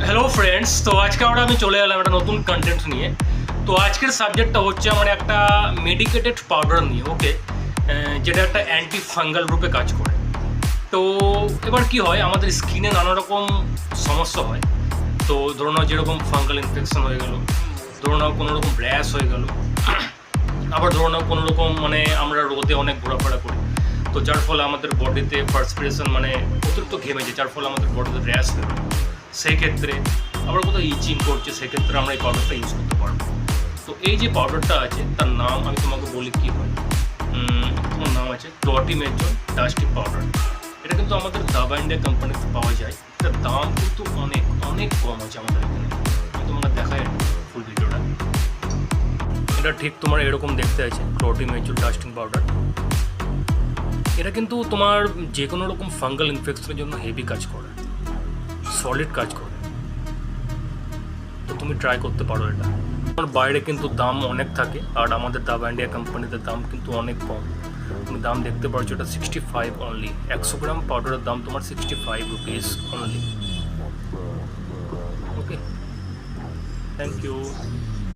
Hello friends, তো আজকে আমি চলে এলাম একটা নতুন কন্টেন্ট নিয়ে। তো আজকের সাবজেক্টটা হচ্ছে আমার একটা মেডিকেটেড পাউডার নিয়ে, ওকে, যেটা একটা অ্যান্টি ফাঙ্গাল রূপে কাজ করে। তো এবার কি হয়, আমাদের স্কিনে নানা রকম সমস্যা হয়। তো ধরো নাও যেরকম ফাঙ্গাল ইনফেকশন হয়ে গেল, ধরো নাও কোনো রকম র্যাশ হয়ে গেল, আবার ধরো নাও কোনো রকম আমরা রোদে অনেক ঘোরাফেরা করি, তো যার ফলে আমাদের বডিতে পার্সপিরেশন অতিরিক্ত ঘেমে যায়, যার ফলে আমাদের বডিতে র্যাশ হয়ে যায়। সেই ক্ষেত্রে আবার কোথাও ইচিং করছে, সেক্ষেত্রে আমরা এই পাউডারটা ইউজ করতে পারবো। তো এই যে পাউডারটা আছে তার নাম আমি তোমাকে বলি কী হয়। ওর নাম আছে ক্লটিমেজল ডাস্টিং পাউডার। এটা কিন্তু আমাদের দাবা ইন্ডিয়া কোম্পানিতে পাওয়া যায়। এটার দাম কিন্তু অনেক অনেক কম আছে আমাদের এখানে। আমি তোমাকে দেখাই ফুল ভিডিওটা। এটা ঠিক তোমার এরকম দেখতে আছে, ক্লটিমেজল ডাস্টিং পাউডার। এটা কিন্তু তোমার যে কোনো রকম ফাঙ্গাল ইনফেকশনের জন্য হেভি কাজ করে, সলিড কাজ করে। তো তুমি ট্রাই করতে পারো এটা। আমার বাইরে কিন্তু দাম অনেক থাকে, আর আমাদের দাবা ইন্ডিয়া কোম্পানিতে দাম কিন্তু অনেক কম। তুমি দাম দেখতে পারছো, এটা 65 অনলি। 100 গ্রাম পাউডারের দাম তোমার 65 rupees only. Okay, thank you.